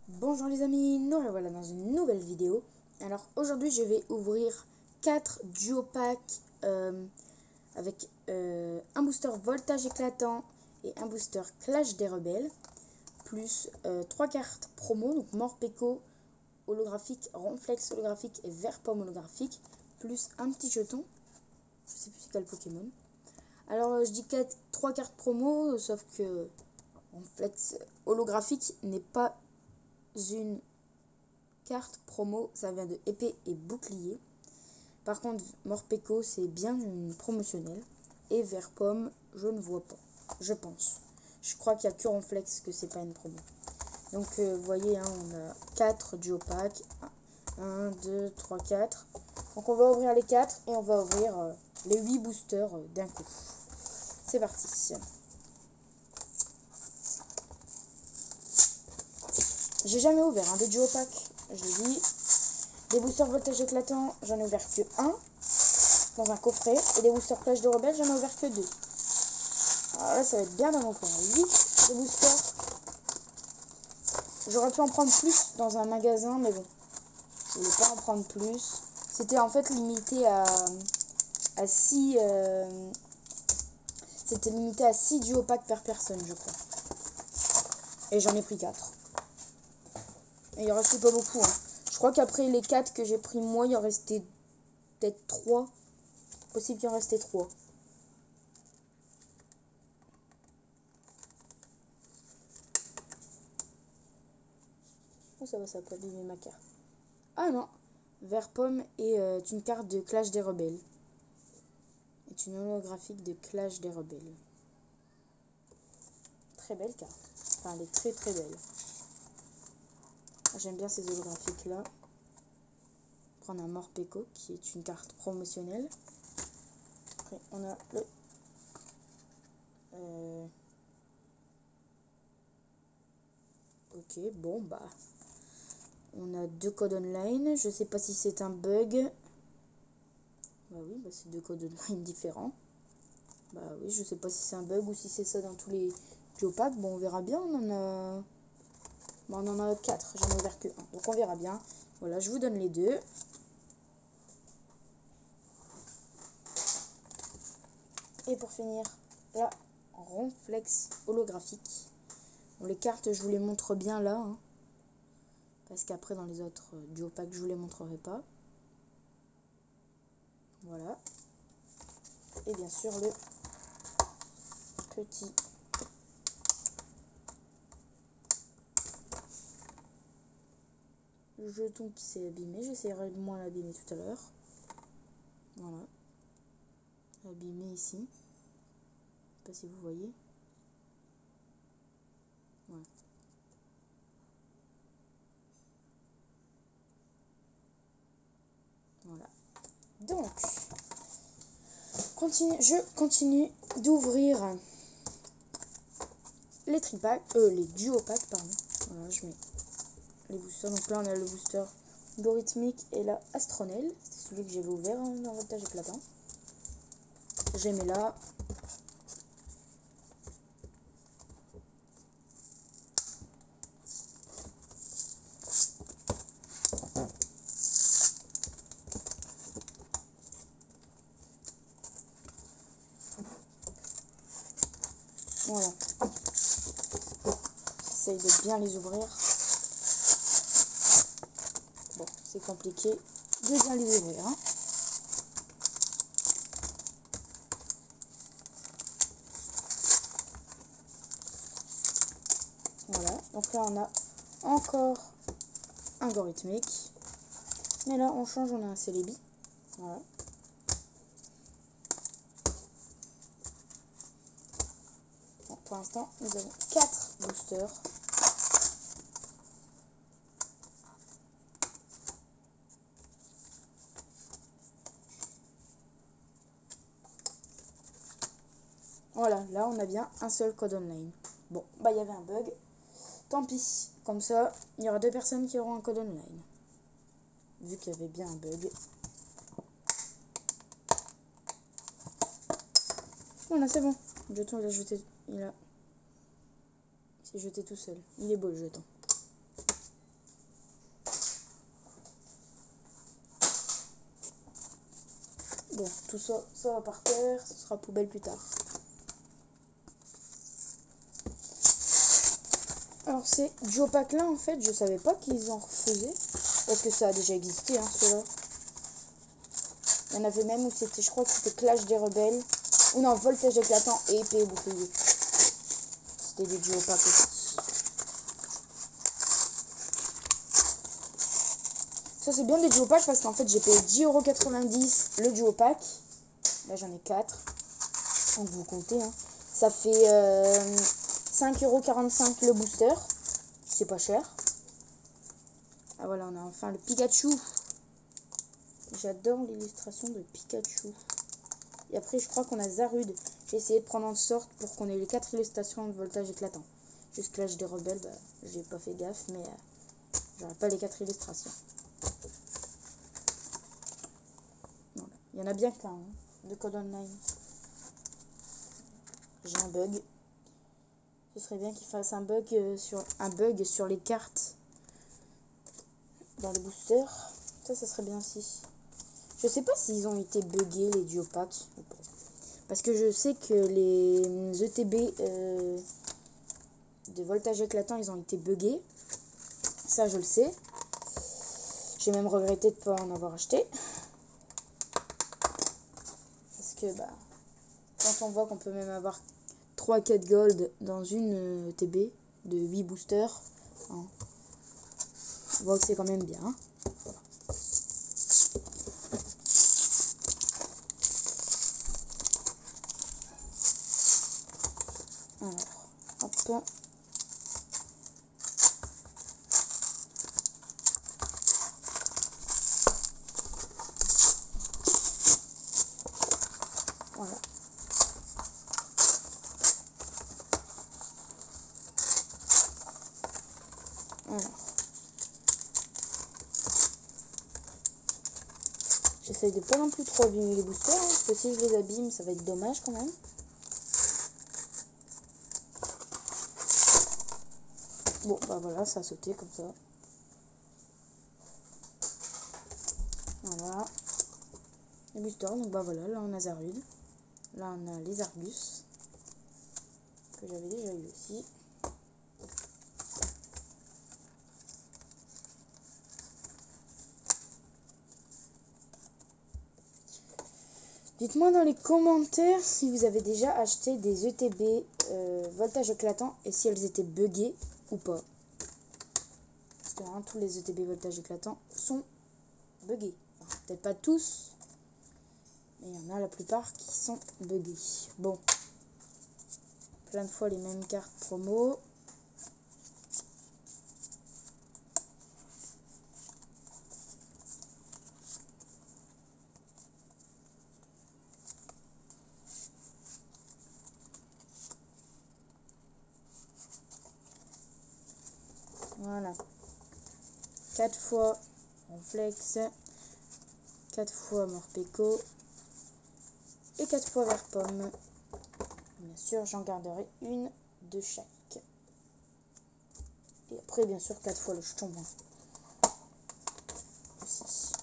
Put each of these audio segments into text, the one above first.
Bonjour les amis, nous revoilà dans une nouvelle vidéo. Alors aujourd'hui je vais ouvrir 4 duo packs avec un booster voltage éclatant et un booster clash des rebelles. Plus 3 cartes promo, donc Morpeko holographique, Ronflex holographique et Vert Pomme holographique. Plus un petit jeton, je sais plus c'est quel Pokémon. Alors je dis 3 cartes promo, sauf que Ronflex holographique n'est pas une carte promo, ça vient de épée et bouclier. Par contre, Morpeko, c'est bien une promotionnelle. Et Vert Pomme, je ne vois pas. Je pense. Je crois qu'il n'y a que Ronflex que c'est pas une promo. Donc, vous voyez, hein, on a 4 duo packs. 1, 2, 3, 4. Donc, on va ouvrir les 4 et on va ouvrir les 8 boosters d'un coup. C'est parti. J'ai jamais ouvert des duo packs. Je l'ai dit. Des boosters voltage éclatant, j'en ai ouvert que 1 dans un coffret. Et des boosters clash de rebelles, j'en ai ouvert que 2. Alors là, ça va être bien dans mon coin. 8 de boosters. J'aurais pu en prendre plus dans un magasin, mais bon. Je voulais pas en prendre plus. C'était en fait limité à 6. C'était limité à 6 duo packs par personne, je crois. Et j'en ai pris 4. Et il en restait pas beaucoup. Hein. Je crois qu'après les 4 que j'ai pris moi, il en restait peut-être 3. Possible qu'il en restait 3. Oh, ça va pas abîmer ma carte. Ah non, Vert Pomme est une carte de Clash des Rebelles. Est une holographique de Clash des Rebelles. Très belle carte. Enfin, elle est très très belle. J'aime bien ces holographiques là. Prendre un Morpeko qui est une carte promotionnelle. Après, on a le. Ok, bon bah. On a 2 codes online. Je sais pas si c'est un bug. Bah oui, bah c'est 2 codes online différents. Bah oui, je sais pas si c'est un bug ou si c'est ça dans tous les duo packs. Bon, on verra bien. Bon, on en a 4. J'en ai ouvert que 1. Donc on verra bien. Voilà, je vous donne les deux. Et pour finir, la Ronflex holographique. Bon, les cartes, je vous les montre bien là. Hein, parce qu'après, dans les autres duo packs, je vous les montrerai pas. Voilà. Et bien sûr, le petit jeton qui s'est abîmé. J'essaierai de moins l'abîmer tout à l'heure. Voilà. Abîmé ici. Je sais pas si vous voyez. Voilà. Voilà. Donc, je continue d'ouvrir les les duo packs, pardon. Voilà, je mets les boosters. Donc là, on a le booster Borithmique et la Astronel. C'est celui que j'avais ouvert dans voltage éclatant. Je les mets là. Voilà. J'essaye de bien les ouvrir. Bon, c'est compliqué de bien les ouvrir. Hein. Voilà. Donc là, on a encore un Gorithmique. Mais là, on change, on a un Celebi. Voilà. Bon, pour l'instant, nous avons 4 boosters. Voilà, là on a bien un seul code online. Bon, bah il y avait un bug. Tant pis, comme ça, il y aura 2 personnes qui auront un code online. Vu qu'il y avait bien un bug. Voilà, c'est bon. Le jeton, il a jeté. Il s'est jeté tout seul. Il est beau le jeton. Bon, tout ça, ça va par terre, ce sera poubelle plus tard. Alors ces duo pack là, en fait, je savais pas qu'ils en refaisaient. Parce que ça a déjà existé, hein, ceux-là. Il y en avait même où c'était, je crois que c'était Clash des Rebelles. Ou non, Voltage éclatant et épée et bouclier. C'était des duo pack aussi. Ça c'est bien des duo pack parce qu'en fait j'ai payé 10,90 € le duo pack. Là j'en ai 4. Donc vous comptez, hein. Ça fait 5,45 € le booster. C'est pas cher. Ah voilà, on a enfin le Pikachu. J'adore l'illustration de Pikachu. Et après je crois qu'on a Zarude. J'ai essayé de prendre en sorte pour qu'on ait les 4 illustrations de Voltage éclatant. Juste Clash des Rebelles, bah, j'ai pas fait gaffe, mais j'aurais pas les 4 illustrations. Voilà. Il y en a bien qu'un, hein, de Code Online. J'ai un bug. Ce serait bien qu'il fasse un bug sur les cartes dans les boosters. Ça serait bien aussi. Je sais pas s'ils ont été buggés les duo packs ou pas. Parce que je sais que les ETB de Voltage éclatant, ils ont été buggés. Ça, je le sais. J'ai même regretté de ne pas en avoir acheté. Parce que, bah, quand on voit qu'on peut même avoir 3-4 gold dans une ETB de 8 boosters, hein, on voit que c'est quand même bien. Hein. Voilà. Alors, hop. Voilà. Alors. J'essaye de pas non plus trop abîmer les boosters, hein, parce que si je les abîme, ça va être dommage quand même. Bon, bah voilà, ça a sauté comme ça. Voilà. Les boosters, donc bah voilà, là on a Zarude. Là on a les Argus. Que j'avais déjà eu aussi. Dites-moi dans les commentaires si vous avez déjà acheté des ETB voltage éclatant et si elles étaient buggées ou pas. Parce que hein, tous les ETB voltage éclatant sont buggés. Enfin, peut-être pas tous, mais il y en a la plupart qui sont buggés. Bon, plein de fois les mêmes cartes promo. Voilà. 4 fois Ronflex, 4 fois Morpeko et 4 fois Vert Pomme. Bien sûr, j'en garderai une de chaque. Et après, bien sûr, 4 fois le jeton. Aussi.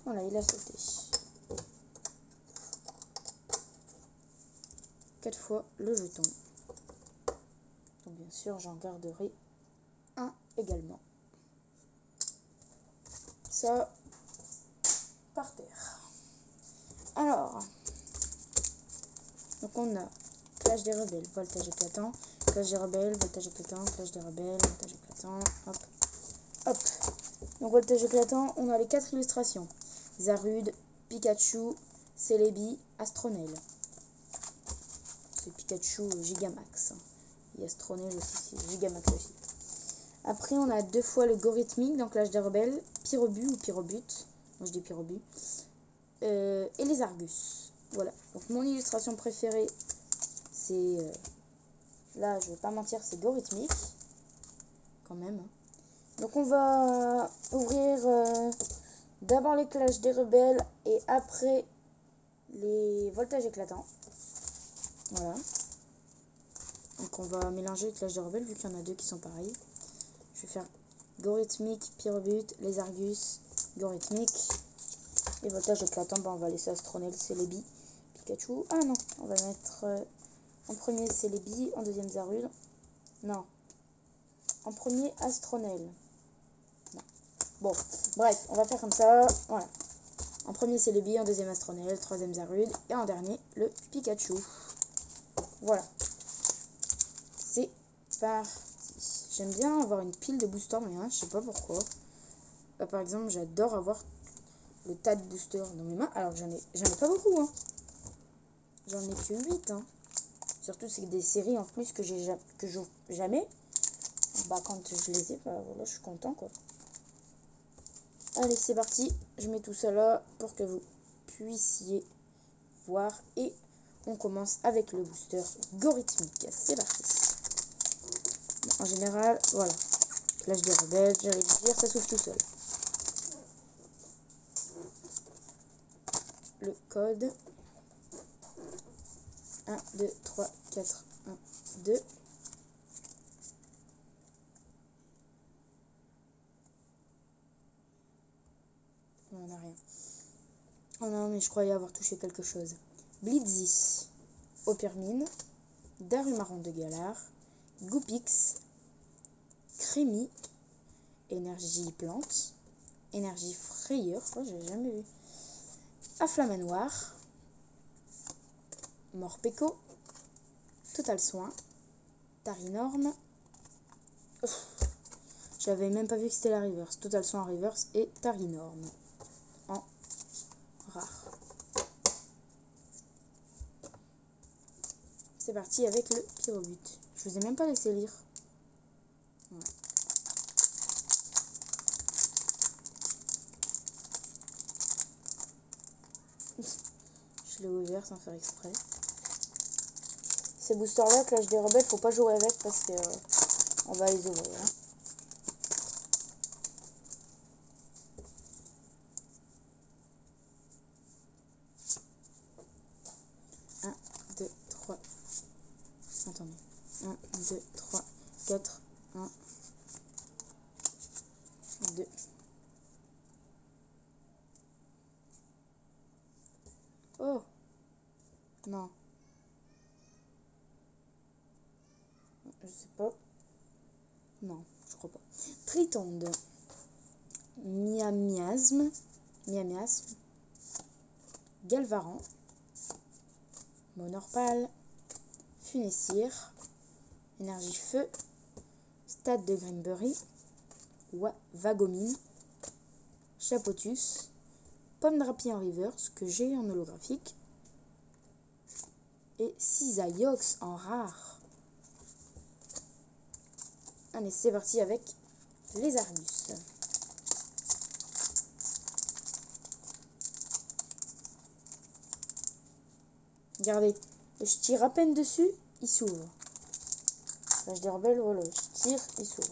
Voilà, il a sauté. 4 fois le jeton. Donc, bien sûr, j'en garderai un également. Ça, par terre. Alors, donc on a Clash des Rebelles, Voltage éclatant, Clash des Rebelles, Voltage éclatant, Clash des Rebelles, Voltage éclatant, hop, hop. Donc Voltage éclatant, on a les 4 illustrations. Zarude, Pikachu, Celebi, Astronel. C'est Pikachu Gigamax. Et Astronel aussi, c'est Gigamax aussi. Après, on a 2 fois le Gorithmique dans Clash des Rebelles, Pyrobu ou Pyrobut. Moi je dis Pyrobu. Et les Argus. Voilà. Donc mon illustration préférée, c'est... là, je vais pas mentir, c'est Gorithmique. Quand même. Donc on va ouvrir d'abord les Clash des Rebelles et après les Voltages éclatants. Voilà. Donc on va mélanger les Clash des Rebelles vu qu'il y en a 2 qui sont pareils. Je vais faire Gorithmique, Pyrobut, les Argus, Gorithmique. Et voltage éclatant, on va laisser Astronel, Celebi, Pikachu. Ah non, on va mettre en premier Celebi, en deuxième Zarude. Non. En premier Astronel. Non. Bon, bref, on va faire comme ça. Voilà. En premier Celebi, en deuxième Astronel, troisième Zarude. Et en dernier, le Pikachu. Voilà. C'est parti. J'aime bien avoir une pile de boosters, mais je sais pas pourquoi. Bah, par exemple, j'adore avoir le tas de boosters dans mes mains. Alors, j'en ai pas beaucoup, hein. J'en ai que 8, hein. Surtout, c'est des séries en plus que j'ouvre jamais. Bah, quand je les ai, bah, voilà, je suis content, quoi. Allez, c'est parti. Je mets tout ça là pour que vous puissiez voir. Et on commence avec le booster Gorithmique. C'est parti. Bon, en général, voilà. Clash des rebelles, j'allais vous dire, ça s'ouvre tout seul. Le code 1, 2, 3, 4, 1, 2. On n'a rien. Oh non, mais je croyais avoir touché quelque chose. Blitzy, Opermine, Darumaron de Galar, Goopix, Crémy, Énergie Plante, Énergie Frayeur, oh, j'ai jamais vu. Afflamanoir, Morpeko, Total Soin, Tarinorme. J'avais même pas vu que c'était la reverse. Total Soin en reverse et Tarinorme en rare. C'est parti avec le Pyrobut. Je vous ai même pas laissé lire. Ouais. Je l'ai ouvert sans faire exprès. Ces boosters là, Clash des rebelles, faut pas jouer avec parce que on va les ouvrir. Hein. Un, 2, 3. Attendez. 1, 2, 3, 4, 1, 2. Oh non. Je sais pas. Non, je crois pas. Tritonde. Miamiasme. Galvaran. Monorpal. Funessir. Énergie Feu. Stade de Grimbury. Vagomine. Chapotus. Pomme Drapi en reverse que j'ai en holographique. Et Cisaiox en rare. Allez, c'est parti avec les Argus. Regardez, je tire à peine dessus, il s'ouvre. Là, je dis rebelle, voilà, je tire, il s'ouvre.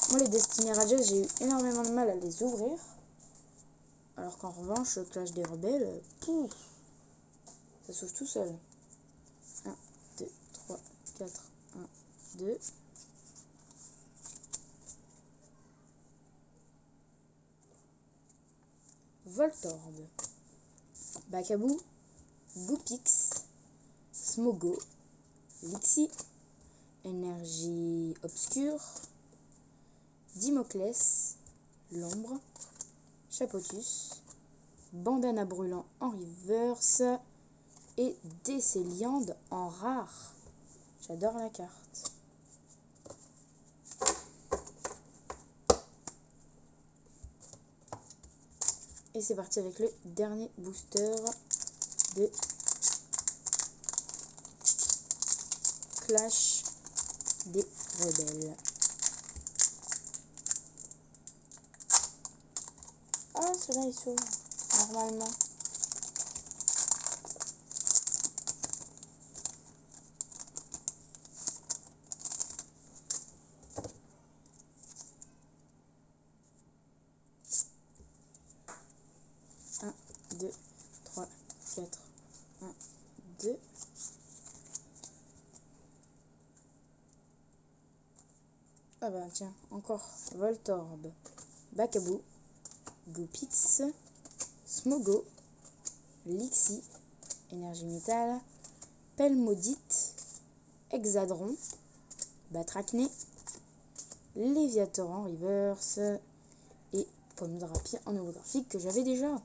Moi, les Destiny Rages, j'ai eu énormément de mal à les ouvrir. Alors qu'en revanche, le Clash des rebelles, pouf, ça s'ouvre tout seul. 1, 2, 3, 4, 1, 2. Voltorb. Bakabou. Goopix. Smogo. Lixie. Énergie obscure. Dimoclès. L'ombre. Chapotus. Bandana brûlant en reverse. Et Décéliande en rare. J'adore la carte. Et c'est parti avec le dernier booster de Clash des rebelles. Ah, celui-là il s'ouvre normalement. Un, 2, 3, 4, 1, 2. Ah bah tiens, encore Voltorb, Bakabou, Goopix, Smogo, Lixie, Énergie Métal, Pelle Maudite, Hexadron, Batracné, Léviator en reverse et Pomme de Rapide en holographique que j'avais déjà.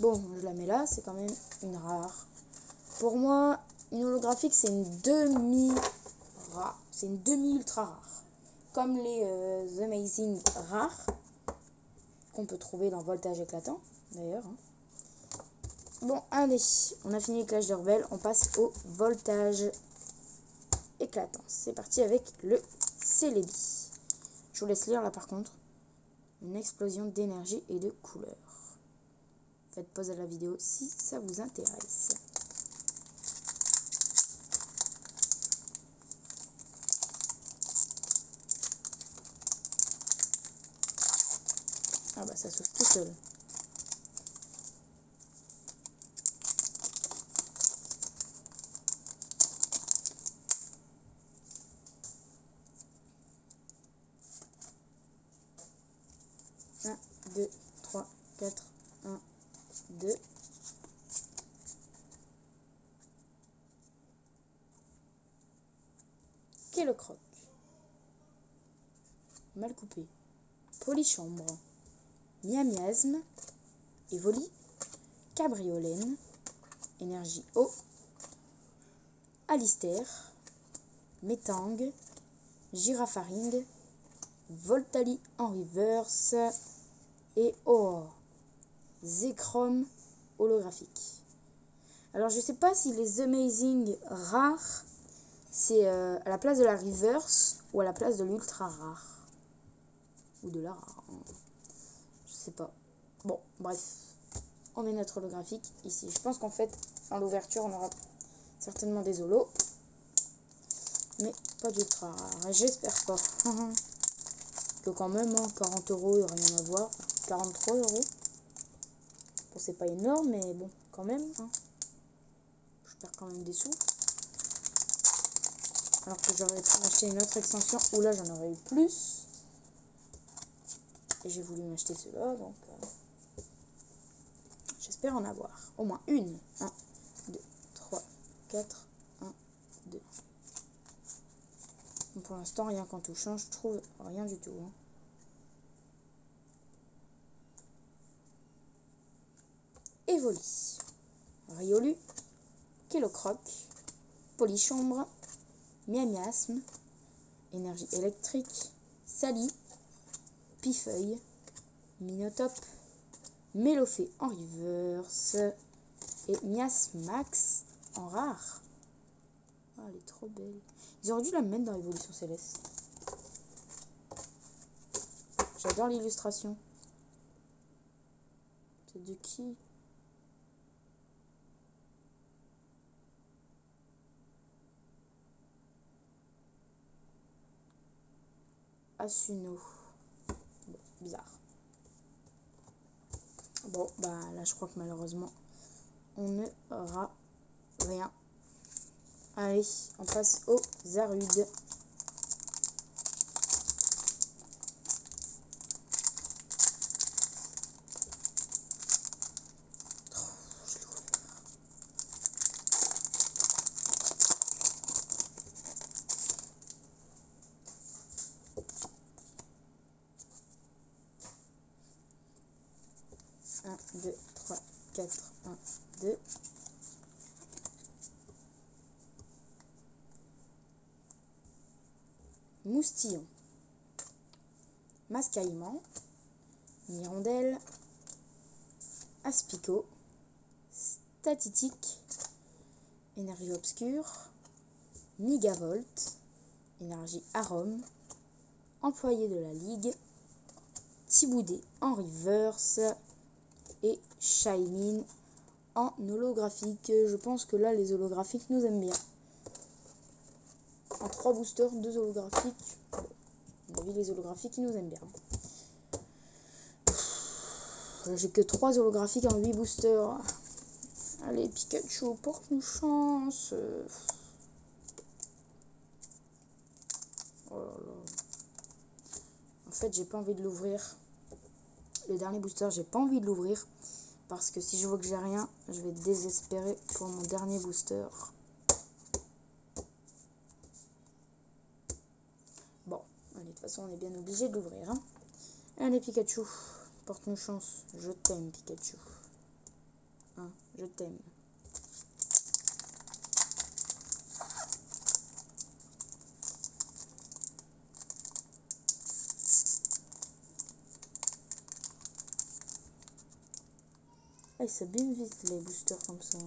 Bon, je la mets là, c'est quand même une rare. Pour moi, une holographique, c'est une demi-rare. C'est une demi-ultra rare. Comme les Amazing rares qu'on peut trouver dans Voltage Éclatant, d'ailleurs. Bon, allez, on a fini les Clash de Rebelle, on passe au Voltage Éclatant. C'est parti avec le Celebi. Je vous laisse lire là par contre. Une explosion d'énergie et de couleurs. Faites pause à la vidéo si ça vous intéresse. Ah bah ça s'ouvre tout seul. Un, 2, 3, 4, 1, 2. Kellocroc. Mal coupé. Polychambre. Miamiasme. Evoli. Cabriolène. Énergie eau. Alistair. Métang. Girafaring. Voltali en reverse. Et Aurore. Zekrom holographique. Alors je sais pas si les Amazing rares c'est à la place de la reverse ou à la place de l'ultra rare. Ou de la rare. Je sais pas. Bon, bref. On met notre holographique ici. Je pense qu'en fait, en l'ouverture, on aura certainement des holos. Mais pas d'ultra rare. J'espère pas. Que quand même, 40 €, il n'y aura rien à voir. 43 €. Bon, c'est pas énorme, mais bon, quand même. Je perds quand même des sous. Alors que j'aurais pu acheter une autre extension où là, j'en aurais eu plus. Et j'ai voulu m'acheter ceux-là, donc j'espère en avoir au moins une. 1, 2, 3, 4, 1, 2. Donc pour l'instant, rien qu'en touchant, je trouve rien du tout. Evoli, Riolu, Kellocroc, Polychambre, Miamiasme, Énergie électrique, Sally, Pifeuille, Minotope, Mélofée en reverse et Miasmax en rare. Ah, elle est trop belle. Ils auraient dû la mettre dans l'évolution céleste. J'adore l'illustration. C'est de qui? Asuno. Bon, bizarre. Bon, bah là, je crois que malheureusement, on ne aura rien. Allez, on passe au Zarude. Un, 2, 3, 4, 1, 2. Moustillon. Mascaillement. Mirondelle. Aspico. Statitique. Énergie obscure. Migavolt. Énergie arôme. Employé de la ligue. Thiboudé en reverse. Et Shaymin en holographique. Je pense que là, les holographiques nous aiment bien. En 3 boosters, 2 holographiques. On a vu les holographiques, ils nous aiment bien. J'ai que 3 holographiques en 8 boosters. Allez, Pikachu, porte-nous chance. Oh là là. En fait, j'ai pas envie de l'ouvrir. Le dernier booster, j'ai pas envie de l'ouvrir. Parce que si je vois que j'ai rien, je vais désespérer pour mon dernier booster. Bon, allez, de toute façon, on est bien obligé de l'ouvrir. Hein. Allez, Pikachu, porte-nous chance. Je t'aime, Pikachu. Hein, je t'aime. Ah, ça s'abîme vite les boosters comme ça. Hein.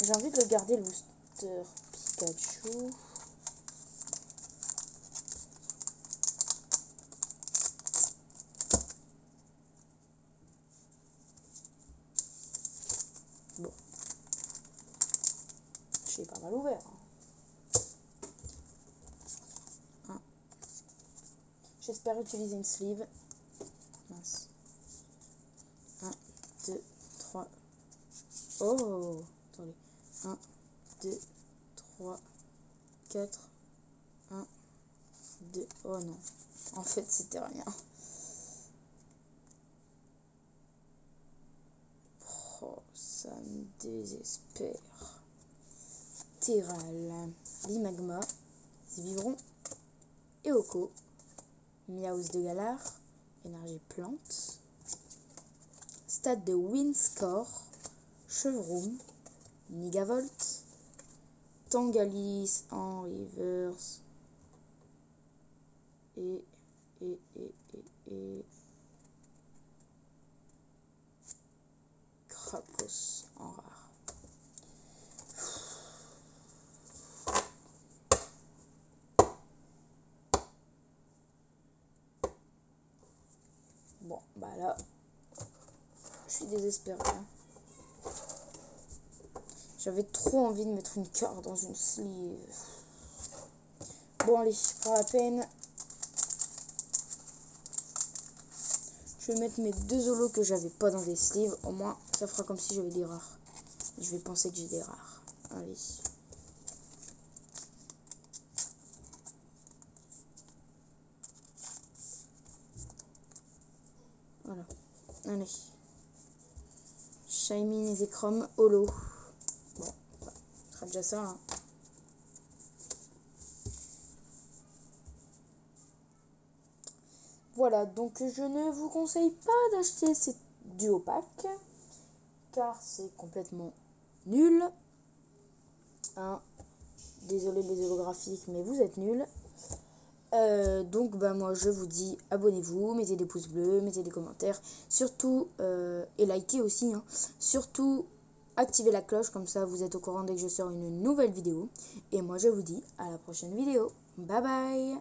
J'ai envie de regarder le booster Pikachu. Bon. Je l'ai pas mal ouvert. Hein. J'espère utiliser une sleeve. Mince. 1, 2, 3. Oh, attendez. 1, 2, 3, 4. 1, 2. Oh non. En fait, c'était rien. Oh, ça me désespère. Terral, Limagma, Vivron, Eoko, Miaus de Galar, Énergie Plante, Stade de Windscore, Chevroom, Nigavolt, Tangalis en reverse, et Krapos en rare. Bon, bah là, je suis désespérée. Hein. J'avais trop envie de mettre une carte dans une sleeve. Bon, allez, pour la peine, je vais mettre mes 2 holos que j'avais pas dans des sleeves. Au moins, ça fera comme si j'avais des rares. Je vais penser que j'ai des rares. Allez. Voilà. Allez. Shaymin et Zekrom, holo. Bon, ce sera déjà ça. Hein. Voilà, donc je ne vous conseille pas d'acheter ces duo packs. Car c'est complètement nul. Hein. Désolé les holographiques, mais vous êtes nuls. Donc bah moi je vous dis abonnez-vous, mettez des pouces bleus, mettez des commentaires, surtout et likez aussi, hein. Surtout activez la cloche, comme ça vous êtes au courant dès que je sors une nouvelle vidéo. Et moi je vous dis à la prochaine vidéo, bye bye.